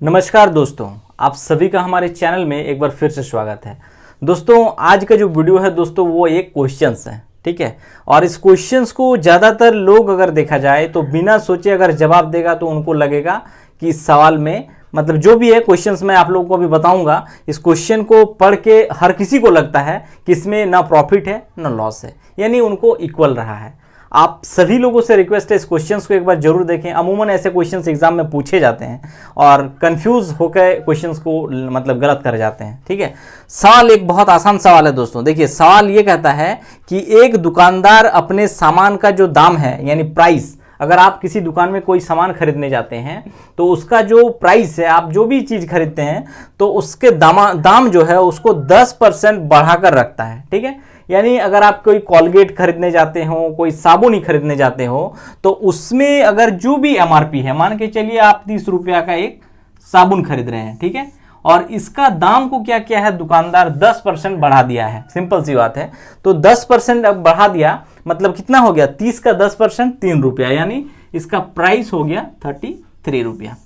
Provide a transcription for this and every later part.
नमस्कार दोस्तों, आप सभी का हमारे चैनल में एक बार फिर से स्वागत है। दोस्तों आज का जो वीडियो है दोस्तों वो एक क्वेश्चंस है, ठीक है। और इस क्वेश्चंस को ज़्यादातर लोग अगर देखा जाए तो बिना सोचे अगर जवाब देगा तो उनको लगेगा कि इस सवाल में मतलब जो भी है क्वेश्चंस मैं आप लोगों को अभी बताऊंगा, इस क्वेश्चन को पढ़ के हर किसी को लगता है कि इसमें ना प्रॉफिट है ना लॉस है, यानी उनको इक्वल रहा है। आप सभी लोगों से रिक्वेस्ट है इस क्वेश्चंस को एक बार जरूर देखें। अमूमन ऐसे क्वेश्चंस एग्जाम में पूछे जाते हैं और कंफ्यूज होकर क्वेश्चंस को मतलब गलत कर जाते हैं, ठीक है। सवाल एक बहुत आसान सवाल है दोस्तों। देखिए सवाल ये कहता है कि एक दुकानदार अपने सामान का जो दाम है यानी प्राइस, अगर आप किसी दुकान में कोई सामान खरीदने जाते हैं तो उसका जो प्राइस है, आप जो भी चीज़ खरीदते हैं तो उसके दाम जो है उसको 10% बढ़ाकर रखता है, ठीक है। यानी अगर आप कोई कोलगेट खरीदने जाते हो, कोई साबुन ही खरीदने जाते हो तो उसमें अगर जो भी एमआरपी है, मान के चलिए आप 30 रुपया का एक साबुन खरीद रहे हैं, ठीक है, और इसका दाम को क्या किया है दुकानदार 10% बढ़ा दिया है। सिंपल सी बात है। तो 10% अब बढ़ा दिया मतलब कितना हो गया, 30 का 10% 3 रुपया, यानी इसका प्राइस हो गया 33 रुपया।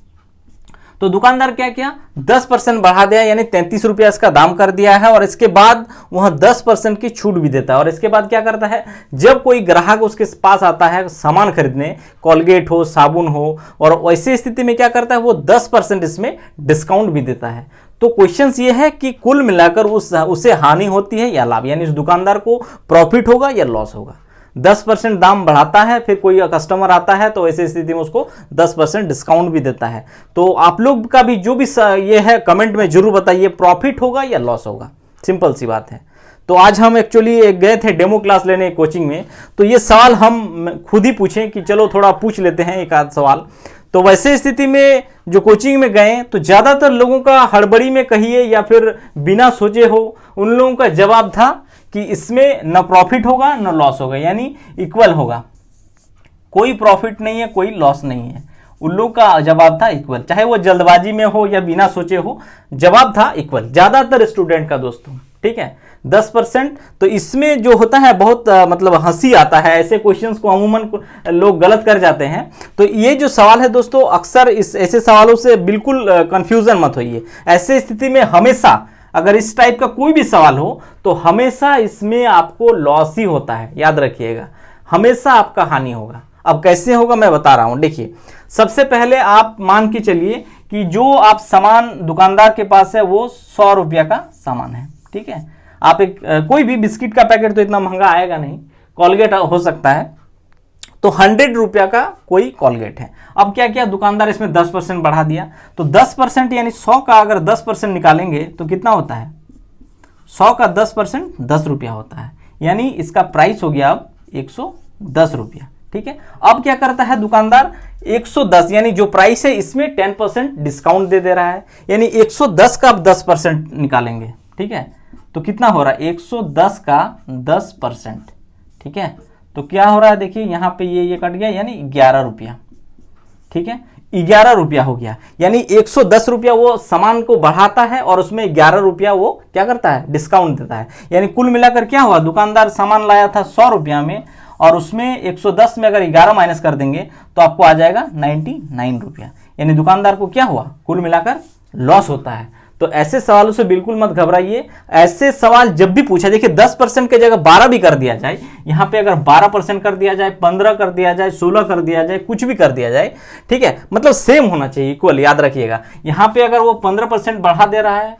तो दुकानदार क्या किया, 10% बढ़ा दिया यानी 33 रुपया इसका दाम कर दिया है, और इसके बाद वह 10% की छूट भी देता है। और इसके बाद क्या करता है, जब कोई ग्राहक उसके पास आता है सामान खरीदने, कोलगेट हो, साबुन हो, और वैसे स्थिति में क्या करता है वो 10% इसमें डिस्काउंट भी देता है। तो क्वेश्चन ये है कि कुल मिलाकर उसे हानि होती है या लाभ, यानी उस दुकानदार को प्रॉफिट होगा या लॉस होगा। 10% दाम बढ़ाता है, फिर कोई कस्टमर आता है तो ऐसी स्थिति में उसको 10% डिस्काउंट भी देता है। तो आप लोग का भी जो भी ये है कमेंट में जरूर बताइए, प्रॉफिट होगा या लॉस होगा। सिंपल सी बात है। तो आज हम एक्चुअली गए थे डेमो क्लास लेने कोचिंग में, तो ये सवाल हम खुद ही पूछें कि चलो थोड़ा पूछ लेते हैं एक आध सवाल। तो वैसे स्थिति में जो कोचिंग में गए तो ज़्यादातर लोगों का हड़बड़ी में कहिए या फिर बिना सोचे हो, उन लोगों का जवाब था कि इसमें न प्रॉफिट होगा न लॉस होगा, यानी इक्वल होगा। कोई प्रॉफिट नहीं है, कोई लॉस नहीं है। उन लोग का जवाब था इक्वल, चाहे वो जल्दबाजी में हो या बिना सोचे हो, जवाब था इक्वल ज़्यादातर स्टूडेंट का दोस्तों, ठीक है। 10%। तो इसमें जो होता है बहुत मतलब हंसी आता है, ऐसे क्वेश्चंस को अमूमन लोग गलत कर जाते हैं। तो ये जो सवाल है दोस्तों, अक्सर इस ऐसे सवालों से बिल्कुल कंफ्यूजन मत होइए। ऐसे स्थिति में हमेशा अगर इस टाइप का कोई भी सवाल हो तो हमेशा इसमें आपको लॉस ही होता है, याद रखिएगा, हमेशा आपका हानि होगा। अब कैसे होगा मैं बता रहा हूं। देखिए सबसे पहले आप मान के चलिए कि जो आप सामान दुकानदार के पास है वो 100 रुपया का सामान है, ठीक है। आप एक कोई भी बिस्किट का पैकेट तो इतना महंगा आएगा नहीं, कोलगेट हो सकता है, तो 100 रुपया का कोई कोलगेट है। अब क्या किया दुकानदार, इसमें 10% बढ़ा दिया। तो 10% यानी 100 का अगर 10% निकालेंगे तो कितना होता है, 100 का 10% 10 रुपया होता है, यानी इसका प्राइस हो गया अब 110 रुपया, ठीक है। अब क्या करता है दुकानदार, 110 यानी जो प्राइस है इसमें 10% डिस्काउंट दे रहा है, यानी 110 का अब 10% निकालेंगे, ठीक है। तो कितना हो रहा है, 110 का 10%, ठीक है। तो क्या हो रहा है, देखिए यहाँ पे ये कट गया, यानी 11 रुपया, ठीक है। 11 रुपया हो गया, यानी 110 रुपया वो सामान को बढ़ाता है और उसमें 11 रुपया वो क्या करता है, डिस्काउंट देता है। यानी कुल मिलाकर क्या हुआ, दुकानदार सामान लाया था 100 रुपया में और उसमें 110 में अगर 11 माइनस कर देंगे तो आपको आ जाएगा 99 रुपया, यानी दुकानदार को क्या हुआ, कुल मिलाकर लॉस होता है। तो ऐसे सवालों से बिल्कुल मत घबराइए। ऐसे सवाल जब भी पूछा, देखिए 10% की जगह 12 भी कर दिया जाए, यहाँ पे अगर 12% कर दिया जाए, 15 कर दिया जाए, 16 कर दिया जाए, कुछ भी कर दिया जाए, ठीक है, मतलब सेम होना चाहिए, इक्वल, याद रखिएगा। यहाँ पे अगर वो 15% बढ़ा दे रहा है,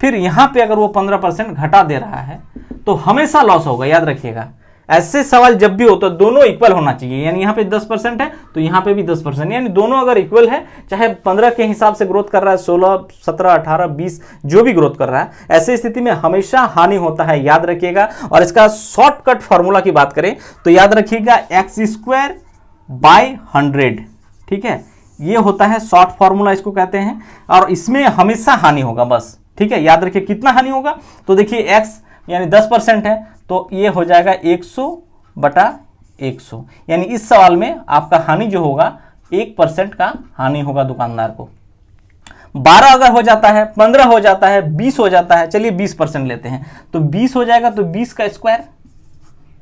फिर यहाँ पे अगर वो 15% घटा दे रहा है तो हमेशा लॉस होगा, याद रखिएगा। ऐसे सवाल जब भी हो तो दोनों इक्वल होना चाहिए, यानी यहाँ पे 10% है तो यहाँ पे भी 10%, यानी दोनों अगर इक्वल है, चाहे 15 के हिसाब से ग्रोथ कर रहा है, 16, 17, 18, 20 जो भी ग्रोथ कर रहा है, ऐसे स्थिति में हमेशा हानि होता है, याद रखिएगा। और इसका शॉर्टकट फॉर्मूला की बात करें तो याद रखिएगा x²/100, ठीक है, ये होता है शॉर्ट फॉर्मूला, इसको कहते हैं। और इसमें हमेशा हानि होगा बस, ठीक है, याद रखिए। कितना हानि होगा, तो देखिए x यानी 10% है तो ये हो जाएगा 100/100, यानी इस सवाल में आपका हानि जो होगा 1% का हानि होगा दुकानदार को। 12 अगर हो जाता है, 15 हो जाता है, 20 हो जाता है, चलिए 20% लेते हैं, तो 20 हो जाएगा तो 20 का स्क्वायर,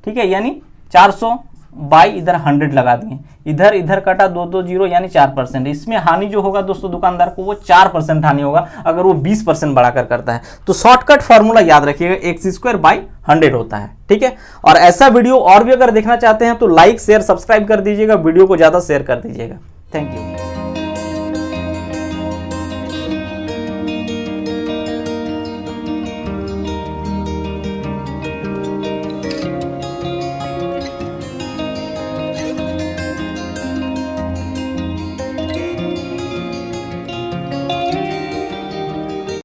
ठीक है, यानी 400, बाई इधर 100 लगा दिए, इधर इधर कटा 2 0 यानी 4%। इसमें हानि जो होगा दोस्तों दुकानदार को वो 4% हानि होगा अगर वो 20% बढ़ाकर करता है। तो शॉर्टकट फॉर्मूला याद रखिएगा, x²/100 होता है, ठीक है। और ऐसा वीडियो और भी अगर देखना चाहते हैं तो लाइक शेयर सब्सक्राइब कर दीजिएगा, वीडियो को ज़्यादा शेयर कर दीजिएगा। Thank you.